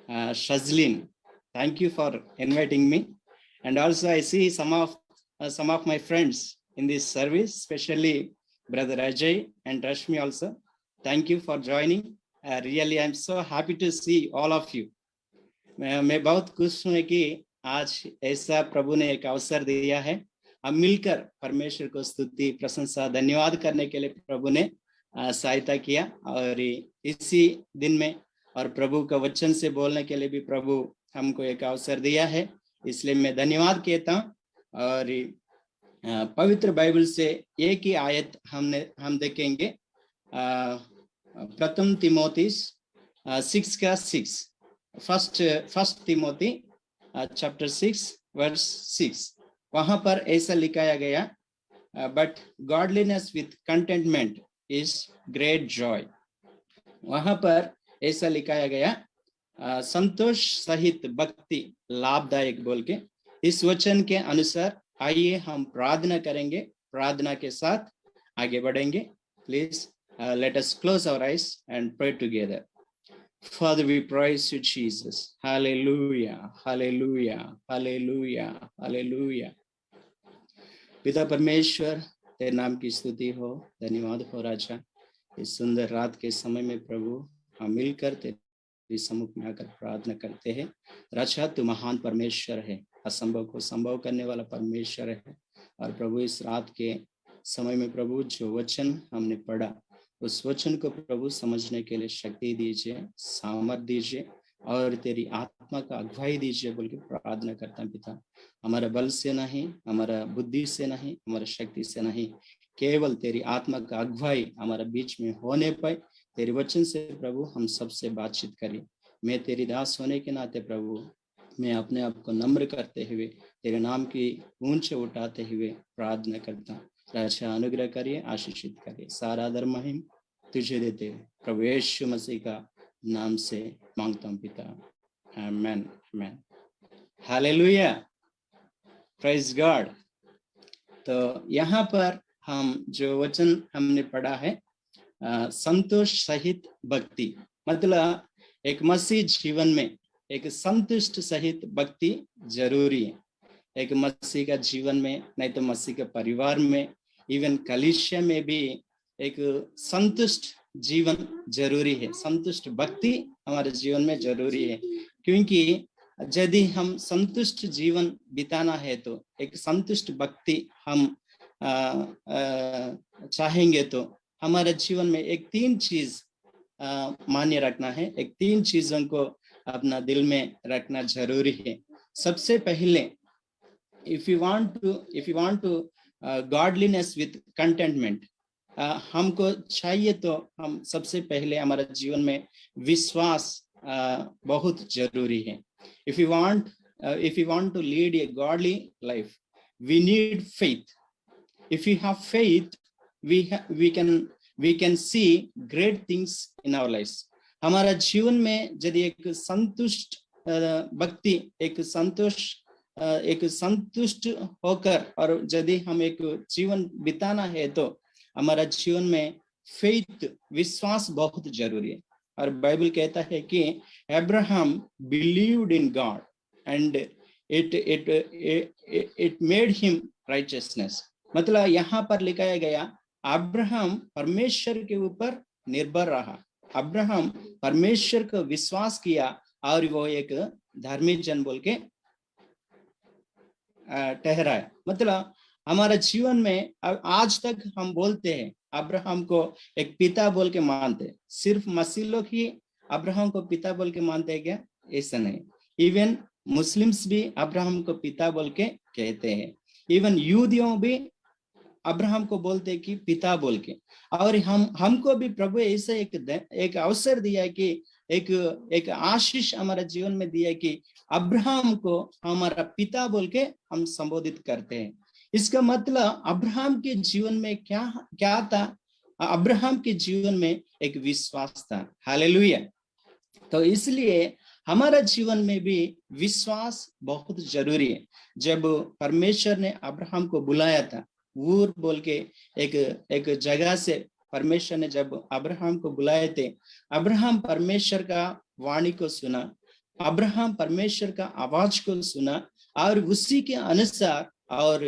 Shazlin. Thank you for inviting me. And also I see some of my friends in this service, especially Brother Ajay and Rashmi also. Thank you for joining. Really, I'm so happy to see all of you. मैं बहुत खुश हूँ कि आज ऐसा प्रभु ने एक अवसर दिया है, हम मिलकर परमेश्वर को स्तुति प्रशंसा धन्यवाद करने के लिए प्रभु ने सहायता किया। और इसी दिन में और प्रभु का वचन से बोलने के लिए भी प्रभु हमको एक अवसर दिया है, इसलिए मैं धन्यवाद कहता हूँ। और पवित्र बाइबल से एक ही आयत हम देखेंगे, प्रथम तिमोथी 6 का 6, फर्स्ट तिमोथी चैप्टर 6 वर्स 6। वहां पर ऐसा लिखाया गया, but godliness with contentment is great joy. वहां पर ऐसा लिखाया गया, संतोष सहित भक्ति लाभदायक बोल के। इस वचन के अनुसार आइए हम प्रार्थना करेंगे, प्रार्थना के साथ आगे बढ़ेंगे। Please let us close our eyes and pray together. Father, we praise you, Jesus. Hallelujah, hallelujah, hallelujah, hallelujah. पिता परमेश्वर, तेरे नाम की स्तुति हो, धन्यवाद हो राजा। इस सुंदर रात के समय में प्रभु हम मिलकर तेरे सम्मुख में आकर प्रार्थना करते हैं। राजा, तू महान परमेश्वर है, असंभव को संभव करने वाला परमेश्वर है। और प्रभु इस रात के समय में प्रभु जो वचन हमने पढ़ा, उस वचन को प्रभु समझने के लिए शक्ति दीजिए, सामर्थ दीजिए और तेरी आत्मा का अगुवाई दीजिए बोल के प्रार्थना करता हूं पिता। हमारा बल से नहीं, हमारा बुद्धि से नहीं, हमारा शक्ति से नहीं, केवल तेरी आत्मा का अगुवाई हमारा बीच में होने पाए। तेरे वचन से प्रभु हम सबसे बातचीत करें। मैं तेरी दास होने के नाते प्रभु मैं अपने आप को नम्र करते हुए तेरे नाम की ऊंच उठाते हुए प्रार्थना करता हूँ। राजा अनुग्रह करिए, आशीषित करिए। सारा आदर महिम तुझे देते प्रभु यीशु मसीह का नाम से मांगता हूँ पिता, amen, amen. Hallelujah, praise God. तो यहाँ पर हम जो वचन हमने पढ़ा है, संतोष सहित भक्ति, मतलब एक मसीह जीवन में एक संतुष्ट सहित भक्ति जरूरी है। एक मसीह का जीवन में, नहीं तो मसीह के परिवार में, इवन कलीसिया में भी एक संतुष्ट जीवन जरूरी है। संतुष्ट भक्ति हमारे जीवन में जरूरी है, क्योंकि यदि हम संतुष्ट जीवन बिताना है तो एक संतुष्ट भक्ति हम चाहेंगे तो हमारे जीवन में एक 3 चीज मान्य रखना है। एक 3 चीजों को अपना दिल में रखना जरूरी है। सबसे पहले if you want to godliness with contentment, हमको चाहिए तो हम सबसे पहले हमारे जीवन में विश्वास बहुत जरूरी है। if you want to lead a godly life, we need faith. If we have faith, we can see great things in our lives. हमारा जीवन में यदि एक संतुष्ट भक्ति, एक संतुष्ट होकर और यदि हम एक जीवन बिताना है तो हमारा जीवन में फेथ, विश्वास बहुत जरूरी है। और बाइबल कहता है कि Abraham believed in God and it made him righteousness. मतलब यहाँ पर लिखाया गया, अब्राहम परमेश्वर के ऊपर निर्भर रहा, अब्राहम परमेश्वर को विश्वास किया और वो एक धार्मिक जन बोल के ठहराया। मतलब हमारा जीवन में आज तक हम बोलते हैं अब्राहम को एक पिता बोल के मानते, सिर्फ मसीह लोग ही अब्राहम को पिता बोल के मानते हैं क्या? ऐसा नहीं, इवन मुस्लिम्स भी अब्राहम को पिता बोल के कहते हैं, इवन यहूदियों भी अब्राहम को बोलते हैं कि पिता बोल के। और हमको भी प्रभु ऐसे एक अवसर दिया है कि एक आशीष हमारे जीवन में दिया है कि अब्राहम को हमारा पिता बोल के हम संबोधित करते हैं। इसका मतलब अब्राहम के जीवन में क्या था? अब्राहम के जीवन में एक विश्वास था। हालेलुया। तो इसलिए हमारा जीवन में भी विश्वास बहुत जरूरी है। जब परमेश्वर ने अब्राहम को बुलाया था, ऊर बोल के एक जगह से परमेश्वर ने जब अब्राहम को बुलाए थे, अब्राहम परमेश्वर का वाणी को सुना अब्राहम परमेश्वर का आवाज को सुना और उसी के अनुसार, और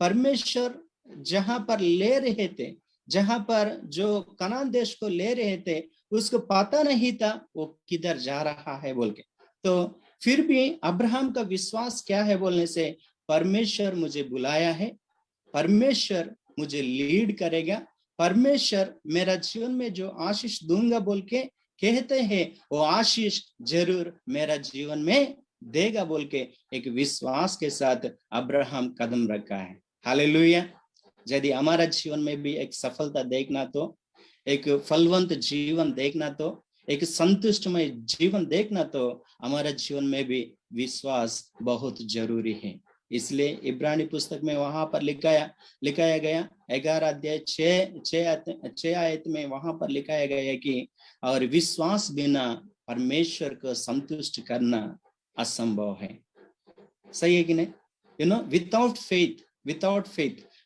परमेश्वर जहां पर ले रहे थे, जहां पर जो कनान देश को ले रहे थे, उसको पता नहीं था वो किधर जा रहा है बोल के। तो फिर भी अब्राहम का विश्वास क्या है बोलने से, परमेश्वर मुझे बुलाया है, परमेश्वर मुझे लीड करेगा, परमेश्वर मेरा जीवन में जो आशीष दूंगा बोल के कहते हैं, वो आशीष जरूर मेरा जीवन में देगा बोल के एक विश्वास के साथ अब्राहम कदम रखा है। हालेलुया। यदि हमारा जीवन में भी एक सफलता देखना, तो एक फलवंत जीवन देखना, तो एक संतुष्टमय जीवन देखना, तो हमारा जीवन में भी विश्वास बहुत जरूरी है। इसलिए इब्रानी पुस्तक में वहां पर लिखाया गया 11 अध्याय 6 आयत में वहां पर लिखाया गया है कि और विश्वास बिना परमेश्वर को संतुष्ट करना असंभव है। सही है कि नहीं? You know, without faith,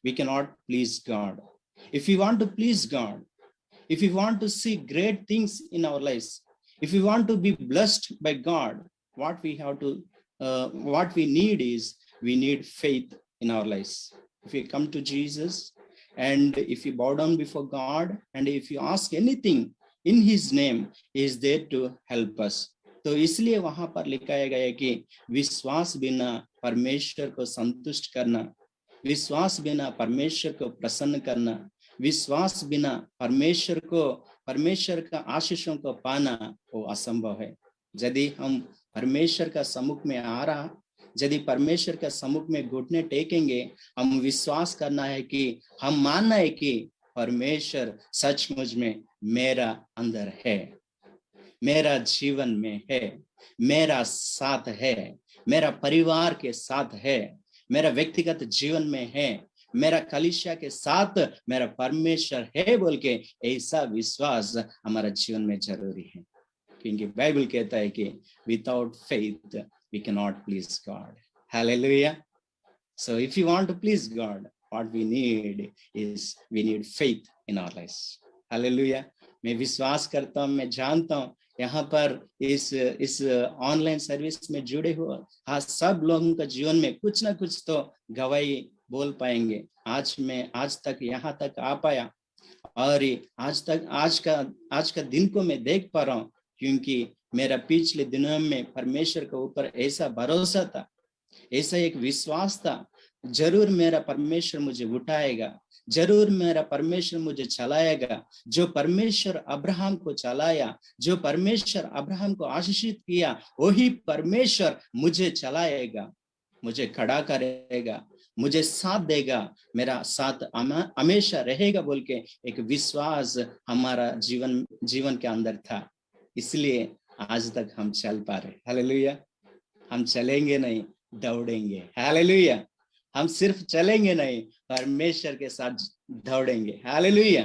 we cannot please God. If we want to please God, if we want to see great things in our lives, if we want to be blessed by God, what we need is, we need faith in our lives. If we come to Jesus and if you bow down before God and if you ask anything in his name, he is there to help us. तो इसलिए वहां पर लिखाया गया है कि विश्वास बिना परमेश्वर को संतुष्ट करना, विश्वास बिना परमेश्वर को प्रसन्न करना, विश्वास बिना परमेश्वर का आशीषों को पाना वो असंभव है। यदि हम परमेश्वर का सम्मुख में यदि परमेश्वर का सम्मुख में घुटने टेकेंगे, हम विश्वास करना है कि हम मानना है कि परमेश्वर सचमुच में मेरा अंदर है, मेरा जीवन में है, मेरा साथ है, मेरा परिवार के साथ है, मेरा व्यक्तिगत जीवन में है, मेरा कलीसिया के साथ मेरा परमेश्वर है बोल के ऐसा विश्वास हमारा जीवन में जरूरी है। क्योंकि बाइबल कहता है कि without faith we cannot please God. Hallelujah. So if you want to please God, what we need is, we need faith in our lives. Hallelujah. मैं विश्वास करता हूँ, मैं जानता हूँ यहाँ पर इस ऑनलाइन सर्विस में जुड़े हुए सब लोगों का जीवन में कुछ ना कुछ तो गवाही बोल पाएंगे। आज तक यहाँ तक आ पाया, और आज का दिन को मैं देख पा रहा हूँ, क्योंकि मेरा पिछले दिनों में परमेश्वर के ऊपर ऐसा भरोसा था, ऐसा एक विश्वास था, जरूर मेरा परमेश्वर मुझे उठाएगा, जरूर मेरा परमेश्वर मुझे चलाएगा। जो परमेश्वर अब्राहम को चलाया, जो परमेश्वर अब्राहम को आशीषित किया, वही परमेश्वर मुझे चलाएगा, मुझे खड़ा करेगा, मुझे साथ देगा, मेरा साथ हमेशा रहेगा बोल के एक विश्वास हमारा जीवन के अंदर था। इसलिए आज तक हम चल पा रहे। हालेलुया। हम चलेंगे नहीं, दौड़ेंगे। हालेलुया। हम सिर्फ चलेंगे नहीं, परमेश्वर के साथ दौड़ेंगे। हालेलुया।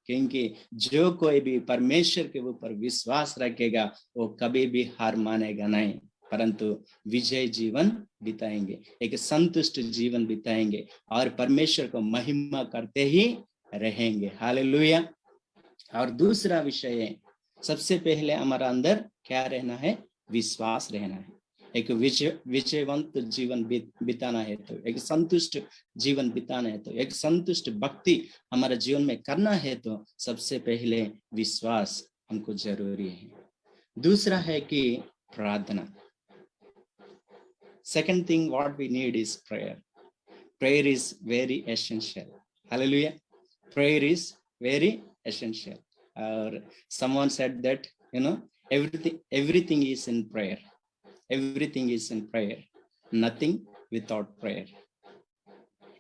क्योंकि जो कोई भी परमेश्वर के ऊपर विश्वास रखेगा वो कभी भी हार मानेगा नहीं, परंतु विजय जीवन बिताएंगे, एक संतुष्ट जीवन बिताएंगे और परमेश्वर को महिमा करते ही रहेंगे। हालेलुया। और दूसरा विषय है, सबसे पहले हमारा अंदर क्या रहना है? विश्वास रहना है। एक विजयवंत जीवन बिताना है, तो एक संतुष्ट जीवन बिताना है, तो एक संतुष्ट भक्ति हमारे जीवन में करना है, तो सबसे पहले विश्वास हमको जरूरी है। दूसरा है कि प्रार्थना। Second thing what we need is prayer. Prayer is very essential. Hallelujah. Prayer is very essential. Someone said that, everything is in prayer. Everything is in prayer. Nothing without prayer.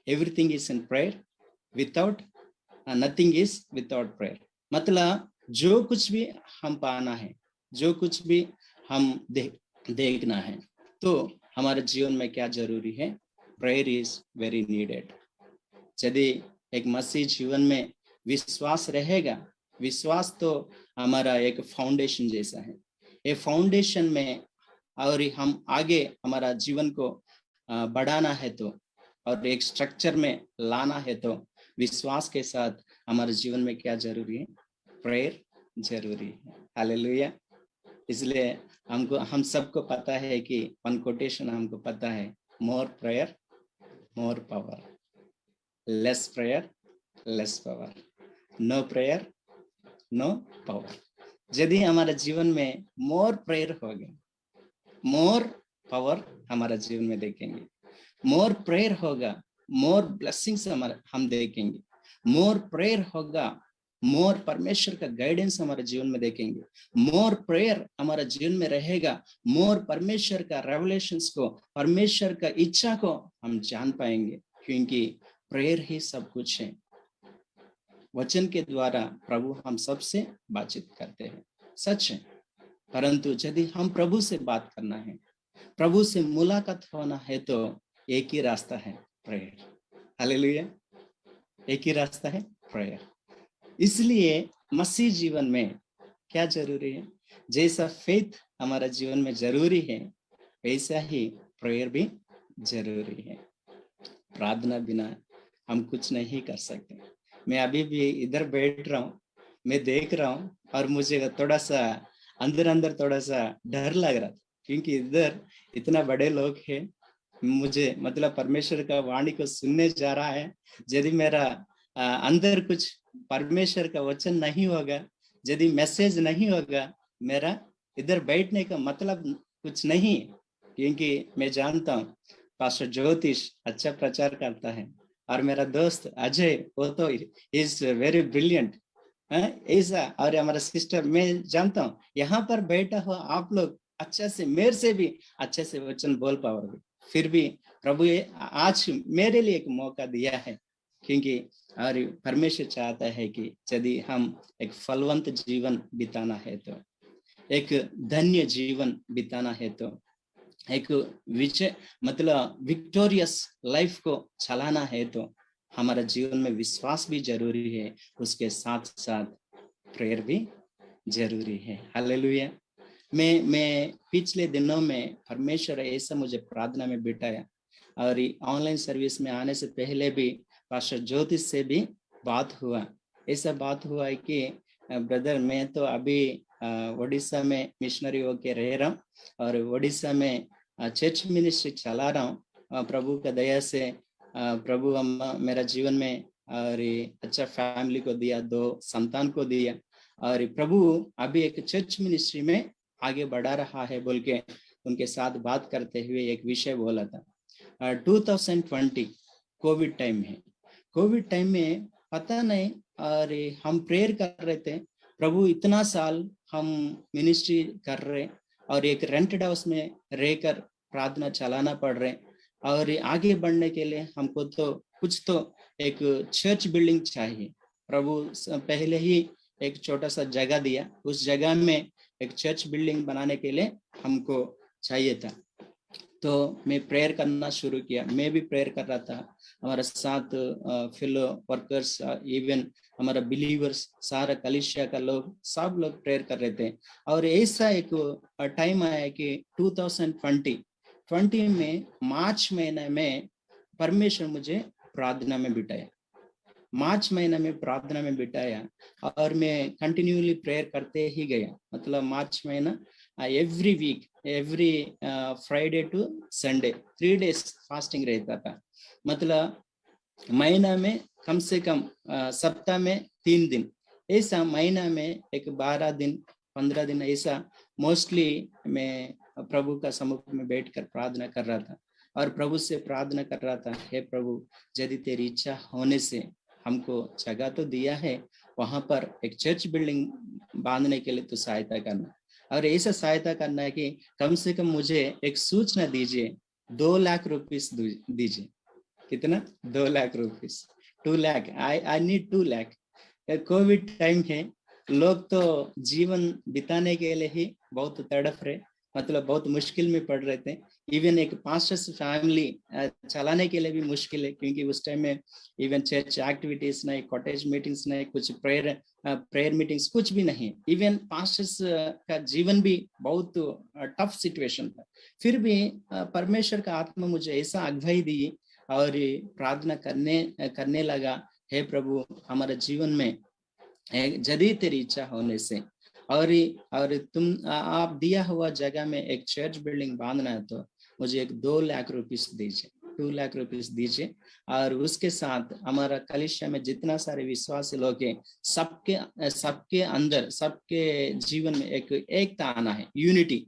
Everything is in prayer. Nothing is without prayer. मतलब जो कुछ भी हम पाना है, जो कुछ भी हम देखना है, तो हमारे जीवन में क्या जरूरी है? Prayer is very needed. यदि एक मसीह जीवन में विश्वास रहेगा, विश्वास तो हमारा एक फाउंडेशन जैसा है। ये फाउंडेशन में और हम आगे हमारा जीवन को बढ़ाना है, तो और एक स्ट्रक्चर में लाना है, तो विश्वास के साथ हमारे जीवन में क्या जरूरी है? प्रेयर जरूरी है। हालेलुया। इसलिए हम सबको पता है कि वन कोटेशन हमको पता है, more prayer more power, less prayer less power, no prayer no power. यदि हमारे जीवन में मोर प्रेयर होगा, मोर पावर हमारा जीवन में देखेंगे। मोर प्रेयर होगा, मोर ब्लेसिंग्स हम देखेंगे। मोर प्रेयर होगा, मोर परमेश्वर का गाइडेंस हमारे जीवन में देखेंगे। मोर प्रेयर हमारा जीवन में रहेगा, मोर परमेश्वर का रेवलेशंस को, परमेश्वर का इच्छा को हम जान पाएंगे, क्योंकि प्रेयर ही सब कुछ है। वचन के द्वारा प्रभु हम सबसे बातचीत करते हैं, सच है। परंतु यदि हम प्रभु से बात करना है, प्रभु से मुलाकात होना है, तो एक ही रास्ता है, प्रेयर। हालेलुया, एक ही रास्ता है, प्रेयर। इसलिए मसीह जीवन में क्या जरूरी है? जैसा फेथ हमारा जीवन में जरूरी है, वैसा ही प्रेयर भी जरूरी है। प्रार्थना बिना हम कुछ नहीं कर सकते। मैं अभी भी इधर बैठ रहा हूँ, मैं देख रहा हूँ, और मुझे थोड़ा सा अंदर थोड़ा सा डर लग रहा था, क्योंकि इधर इतना बड़े लोग हैं। मुझे मतलब परमेश्वर का वाणी को सुनने जा रहा है। यदि मेरा अंदर कुछ परमेश्वर का वचन नहीं होगा, यदि मैसेज नहीं होगा, मेरा इधर बैठने का मतलब कुछ नहीं, क्योंकि मैं जानता हूँ पास्टर ज्योतिष अच्छा प्रचार करता है, और मेरा दोस्त अजय, वो तो इज वेरी ब्रिलियंट ऐसा, और हमारा सिस्टर, मैं जानता हूँ यहाँ पर बैठा हुआ आप लोग अच्छा से, मेरे से भी अच्छे से वचन बोल पाओगे। फिर भी प्रभु आज मेरे लिए एक मौका दिया है, क्योंकि और परमेश्वर चाहता है कि यदि हम एक फलवंत जीवन बिताना है, तो एक धन्य जीवन बिताना है, तो एक विजय मतलब विक्टोरियस लाइफ को चलाना है, तो हमारा जीवन में विश्वास भी जरूरी है, उसके साथ साथ प्रेयर भी जरूरी है। हालेलुया। मैं पिछले दिनों में परमेश्वर ऐसा मुझे प्रार्थना में बिठाया, और ऑनलाइन सर्विस में आने से पहले भी पास्टर ज्योतिष से भी बात हुआ। ऐसा बात हुआ है कि ब्रदर, मैं तो अभी उड़ीसा में मिशनरी होके रह रहा हूँ, और उड़ीसा में चर्च मिनिस्ट्री चला रहा हूँ। प्रभु का दया से प्रभु मेरा जीवन में और अच्छा फैमिली को दिया, 2 संतान को दिया, और प्रभु अभी एक चर्च मिनिस्ट्री में आगे बढ़ा रहा है बोल के उनके साथ बात करते हुए एक विषय बोला था। 2020 कोविड टाइम है। कोविड टाइम में पता नहीं, और हम प्रेयर कर रहे थे, प्रभु इतना साल हम मिनिस्ट्री कर रहे, और एक रेंटेड हाउस में रहकर प्रार्थना चलाना पड़ रहे, और आगे बढ़ने के लिए हमको तो कुछ तो एक चर्च बिल्डिंग चाहिए। प्रभु पहले ही एक छोटा सा जगह दिया, उस जगह में एक चर्च बिल्डिंग बनाने के लिए हमको चाहिए था। तो मैं प्रेयर करना शुरू किया, मैं भी प्रेयर कर रहा था, हमारे साथ फेलो वर्कर्स, इवन हमारा बिलीवर्स, सारा कलीसिया का लोग, सब लोग प्रेयर कर रहे थे। और ऐसा एक टाइम आया कि 2020 में मार्च महीने में परमेश्वर मुझे प्रार्थना में बिठाया, मार्च महीना में प्रार्थना में बिठाया, और मैं कंटिन्यूली प्रेयर करते ही गया। मतलब मार्च महीना every week, every Friday to Sunday 3 days fasting रहता था। मतलब महीना में कम से कम सप्ताह में 3 दिन, ऐसा महीना में एक 12 दिन 15 दिन ऐसा मोस्टली मैं प्रभु का सम्मुख में बैठकर प्रार्थना कर रहा था, और प्रभु से प्रार्थना कर रहा था, हे प्रभु, यदि तेरी इच्छा होने से हमको जगह तो दिया है, वहां पर एक चर्च बिल्डिंग बांधने के लिए तो सहायता करना, और ऐसा सहायता करना है कि कम से कम मुझे एक सूचना दीजिए, 2 लाख रुपीस दीजिए। कितना? 2 lakh rupees, 2 lakh, I need 2 lakh. Covid time है, लोग तो जीवन बिताने के लिए ही बहुत तड़प रहे, मतलब बहुत मुश्किल में पड़ रहे थे। इवन एक पास्टर्स फैमिली चलाने के लिए भी मुश्किल है, क्योंकि उस टाइम में इवन चर्च एक्टिविटीज नहीं, कॉटेज मीटिंग्स नहीं, कुछ प्रेयर मीटिंग्स कुछ भी नहीं, इवन पास्टर्स का जीवन भी बहुत टफ सिचुएशन था। फिर भी परमेश्वर का आत्मा मुझे ऐसा अगुवाई दी, और प्रार्थना करने लगा, हे प्रभु, हमारे जीवन में यदि तेरी इच्छा होने से और आप दिया हुआ जगह में एक चर्च बिल्डिंग बांधना है तो मुझे एक 2 लाख रुपीस दीजिए, 2 लाख रुपीस दीजिए। और उसके साथ हमारा कलिसिया में जितना सारे विश्वासी लोग हैं, सबके सबके अंदर, सबके जीवन में एक एकता आना है, यूनिटी।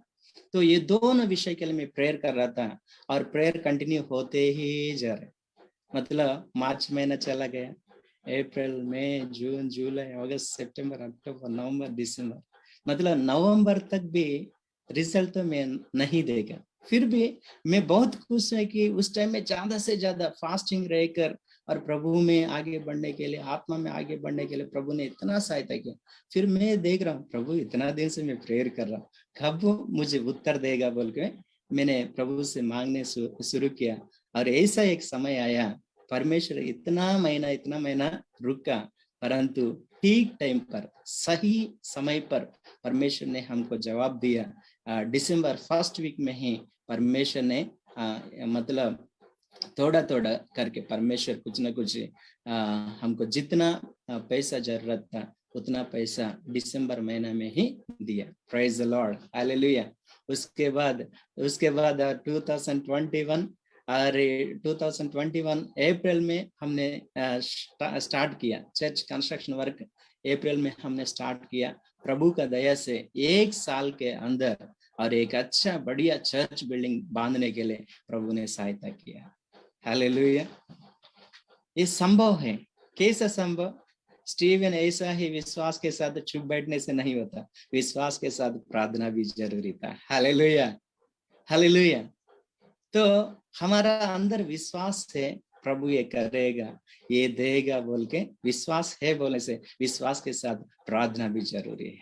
तो ये दोनों विषय के लिए मैं प्रेयर कर रहा था और प्रेयर कंटिन्यू होते ही जा रहे। मतलब मार्च महीना चला गया, अप्रैल, मई, जून, जुलाई, अगस्त, सितंबर, अक्टूबर, नवंबर, दिसंबर, मतलब नवंबर तक भी रिजल्ट तो मैं नहीं देगा। फिर भी मैं बहुत खुश है कि उस टाइम में ज्यादा से ज्यादा फास्टिंग रहकर और प्रभु में आगे बढ़ने के लिए, आत्मा में आगे बढ़ने के लिए प्रभु ने इतना सहायता किया। फिर मैं देख रहा हूँ प्रभु इतना दिन से मैं प्रेयर कर रहा हूँ, कब वो मुझे उत्तर देगा बोल के मैंने प्रभु से मांगने शुरू किया। और ऐसा एक समय आया, परमेश्वर इतना महीना रुका, परंतु ठीक टाइम पर, सही समय पर परमेश्वर ने हमको जवाब दिया। दिसंबर फर्स्ट वीक में ही परमेश्वर ने मतलब थोड़ा थोड़ा करके परमेश्वर कुछ ना कुछ हमको जितना पैसा जरूरत था उतना पैसा दिसंबर महीना में ही दिया। Praise the Lord, hallelujah. उसके बाद 2021 और 2021 अप्रैल में हमने स्टार्ट किया चर्च कंस्ट्रक्शन वर्क। अप्रैल में हमने स्टार्ट किया। प्रभु का दया से 1 साल के अंदर और एक अच्छा बढ़िया चर्च बिल्डिंग बांधने के लिए प्रभु ने सहायता किया। हालेलुया। ये संभव है। कैसा संभव? स्टीवन ऐसा ही विश्वास के साथ चुप बैठने से नहीं होता, विश्वास के साथ प्रार्थना भी जरूरी था। Hallelujah, hallelujah. तो हमारा अंदर विश्वास है प्रभु ये करेगा, ये देगा बोल के विश्वास है बोलने से विश्वास के साथ प्रार्थना भी जरूरी है।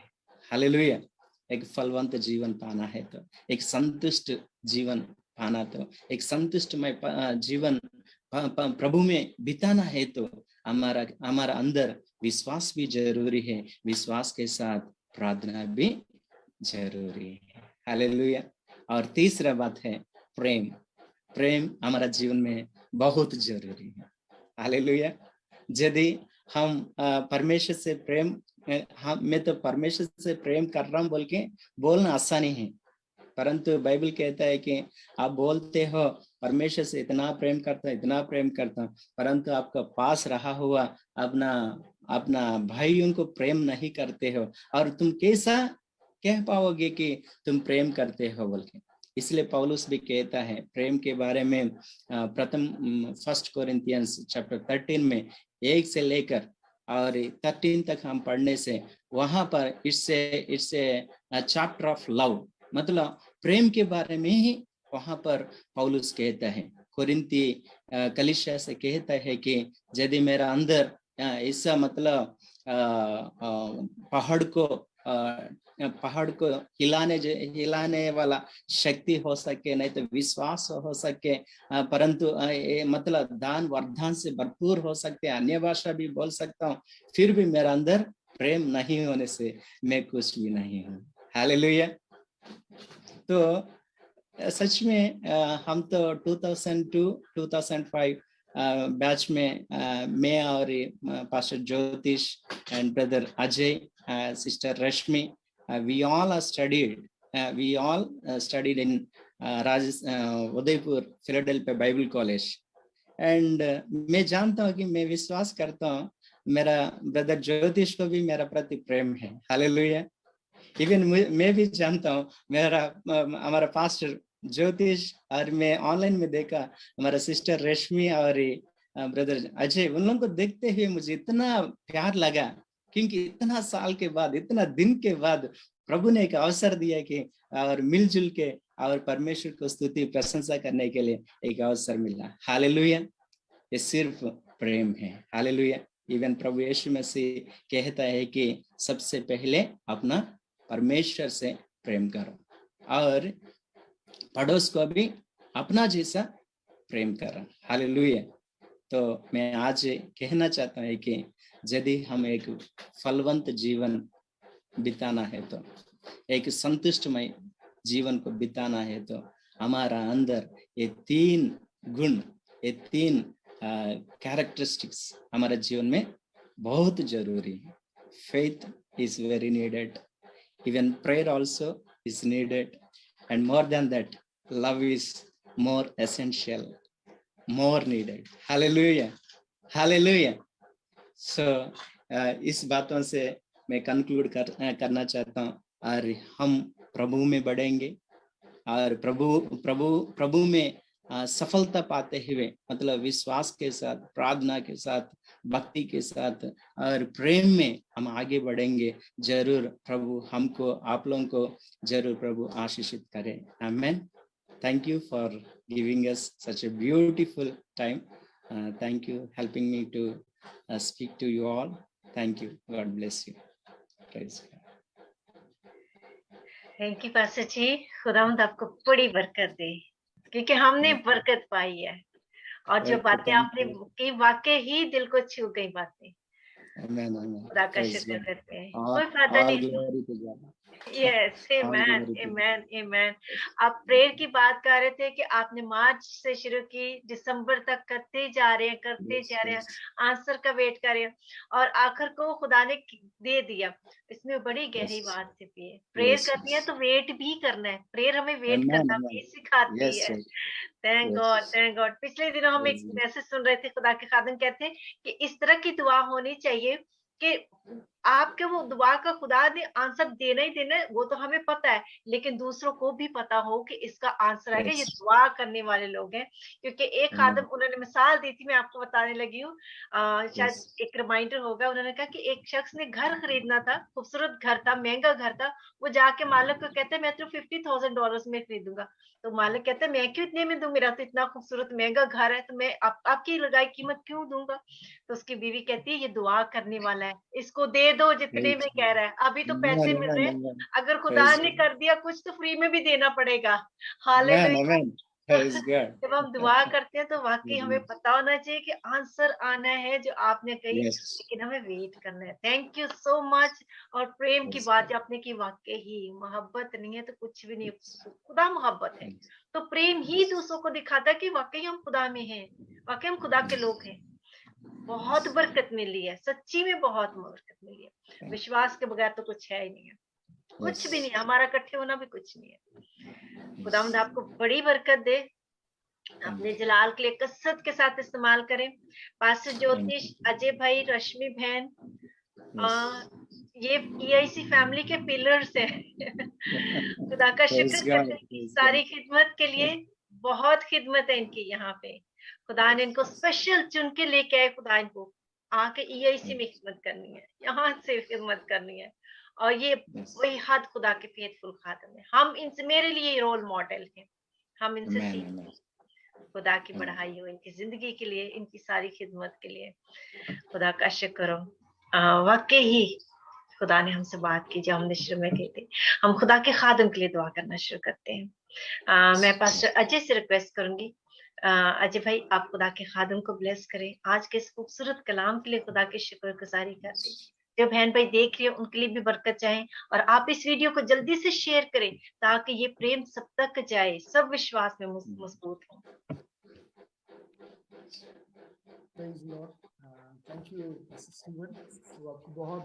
हालेलुया। एक फलवंत जीवन पाना है तो, एक संतुष्ट जीवन पाना तो, एक संतुष्टमय जीवन प्रभु में बिताना है तो हमारा अंदर विश्वास भी जरूरी है, विश्वास के साथ प्रार्थना भी जरूरी है। हालेलुया। और तीसरा बात है प्रेम। प्रेम हमारा जीवन में बहुत जरूरी है। हालेलुया। यदि हम परमेश्वर से प्रेम, मैं तो परमेश्वर से प्रेम कर रहा हूँ बोल के बोलना आसानी है, परंतु बाइबल कहता है कि आप बोलते हो परमेश्वर से इतना प्रेम करता, इतना प्रेम करता, परंतु आपका पास रहा हुआ अपना भाइयों को प्रेम नहीं करते हो, और तुम कैसा कह पाओगे कि तुम प्रेम करते हो बोल के। इसलिए पौलुस भी कहता है प्रेम के बारे में, प्रथम 1 कोरिन्थियंस चैप्टर 13 में 1 से लेकर और 13 तक हम पढ़ने से वहां पर इट्स चैप्टर ऑफ लव, मतलब प्रेम के बारे में ही वहां पर पौलुस कहता है। कोरिन्थी कलीसिया से कहता है कि यदि मेरा अंदर ऐसा मतलब पहाड़ को हिलाने वाला शक्ति हो सके, नहीं तो विश्वास हो सके, परंतु मतलब दान वरदान से भरपूर हो सकते, अन्य भाषा भी बोल सकता हूँ, फिर भी मेरा अंदर प्रेम नहीं होने से मैं कुछ भी नहीं हूँ। हालेलुया। तो सच में हम तो 2002-2005 बैच में मैं और पास्टर ज्योतिष and brother Ajay, sister Rashmi, we all studied in Udaipur Philadelphia Bible college. And मैं जानता हूँ कि मैं विश्वास करता हूँ मेरा ब्रदर ज्योतिष को भी मेरा प्रति प्रेम है। हालेलुया। इवन मैं भी जानता हूँ हमारा पास्टर ज्योतिष, और मैं ऑनलाइन में देखा हमारा सिस्टर रश्मि और ब्रदर अजय, उन लोगों को देखते हुए मुझे इतना प्यार लगा, क्योंकि इतना साल के बाद, इतना दिन के बाद प्रभु ने एक अवसर दिया कि और मिलजुल के और परमेश्वर को स्तुति प्रशंसा करने के लिए एक अवसर मिला। हालेलुया। ये सिर्फ प्रेम है। हालेलुया। इवन प्रभु यीशु मसीह कहता है कि सबसे पहले अपना परमेश्वर से प्रेम करो और पड़ोस को भी अपना जैसा प्रेम करो। हालेलुया। तो मैं आज कहना चाहता हूँ कि यदि हम एक फलवंत जीवन बिताना है तो, एक संतुष्टमय जीवन को बिताना है तो हमारा अंदर ये 3 गुण, ये 3 कैरेक्टरिस्टिक्स हमारे जीवन में बहुत जरूरी है। Faith is very needed, Even prayer also is needed. And more than that, love is more essential, more needed. Hallelujah. Hallelujah. So इस बातों से मैं कंक्लूड करना चाहता हूँ, और हम प्रभु में बढ़ेंगे और प्रभु में सफलता पाते हुए, मतलब विश्वास के साथ, प्रार्थना के साथ, भक्ति के साथ और प्रेम में हम आगे बढ़ेंगे। जरूर प्रभु हमको, आप लोगों को जरूर प्रभु आशीषित करें। आमेन। Thank you for giving us such a beautiful time. Thank you helping me to speak to you all. Thank you. God bless you. Praise God. Thank you pastor जी, खुदावंद आपको बड़ी बरकत दे, क्योंकि हमने बरकत पाई है और जो बातें आपने की वाकई ही दिल को छू गई बातें। खुदा का शुक्र करते हैं। कोई फायदा नहीं। यस, आमेन, आमेन, आमेन। आप प्रेयर की बात कर रहे थे कि आपने मार्च से शुरू की, दिसंबर तक करते जा रहे हैं, आंसर का वेट कर रहे हैं, और आखिर को खुदा ने दे दिया। इसमें बड़ी गहरी बात छिपी है। प्रेयर करनी है तो वेट भी करना है। प्रेयर हमें वेट करना भी सिखाती है। Thank God, thank God. पिछले दिनों हम एक मैसेज सुन रहे थे, खुदा के खादिम कहते हैं कि इस तरह की दुआ होनी चाहिए कि आपके वो दुआ का खुदा ने आंसर देना ही देना है, वो तो हमें पता है, लेकिन दूसरों को भी पता हो कि इसका आंसर आएगा। ये दुआ करने वाले लोग हैं। क्योंकि एक खादिम, उन्होंने मिसाल दी थी, मैं आपको बताने लगी हूँ, शायद एक रिमाइंडर होगा। उन्होंने कहा कि एक शख्स ने घर खरीदना था, खूबसूरत घर था, महंगा घर था। वो जाके मालिक को कहते हैं मैं तो $50,000 में खरीदूंगा। तो मालिक कहते हैं मैं क्यों इतने में दूं, मेरा तो इतना खूबसूरत महंगा घर है, तो मैं आपकी लगाई कीमत क्यों दूंगा। तो उसकी बीवी कहती है ये दुआ करने वाला है, इसको दे दो जितने में कह रहा है, अभी तो पैसे मिल रहे हैं, अगर खुदा ने कर दिया कुछ तो फ्री में भी देना पड़ेगा। हालेलुया। जब हम दुआ करते हैं तो वाकई हमें पता होना चाहिए कि आंसर आना है जो आपने कही, लेकिन हमें वेट करना है। Thank you so much. और प्रेम की बात आपने की, वाकई ही मोहब्बत नहीं है तो कुछ भी नहीं, खुदा मोहब्बत है। तो प्रेम ही दूसरों को दिखाता है कि वाकई हम खुदा में हैं, वाकई हम खुदा के लोग हैं। बहुत बरकत मिली है, सच्ची में बहुत बरकत मिली है। विश्वास के बगैर तो कुछ है ही नहीं है, कुछ भी नहीं, हमारा इकट्ठे होना भी कुछ नहीं है। खुदावंद आपको बड़ी बरकत दे, अपने जलाल के लिए कसरत के साथ इस्तेमाल करें। पास्टर ज्योतिष, अजय भाई, रश्मि बहन, ये EIC फैमिली के पिलर्स हैं। खुदा का शुक्र करते हैं सारी खिदमत के लिए। बहुत खिदमत है इनकी यहाँ पे। खुदा ने इनको स्पेशल चुन के लेके आए। खुदा इनको आके EIC में खिदमत करनी है, यहाँ से खिदमत करनी है, और ये वही हद खुदा के फेथफुल खादम है। हम इनसे, मेरे लिए रोल मॉडल है, हम इनसे सीखें। खुदा की बढ़ाई हो इनकी जिंदगी के लिए, इनकी सारी खिदमत के लिए। खुदा का शुक्र हो। वाकई ही खुदा ने हमसे बात की, जो हमने शुरू में की थी। हम खुदा के खादम के लिए दुआ करना शुरू करते हैं। मैं पास्टर अजय से रिक्वेस्ट करूंगी, अजय भाई आप खुदा के खादम को ब्लेस करें। आज के इस खूबसूरत कलाम के लिए खुदा की शुक्रगुजारी करते हैं। जो बहन भाई देख रही है उनके लिए भी बरकत चाहे, और आप इस वीडियो को जल्दी से शेयर करें ताकि ये प्रेम सब तक जाए, सब विश्वास में मजबूत हो। Praise Lord. Thank you, Stephen. तो आपको बहुत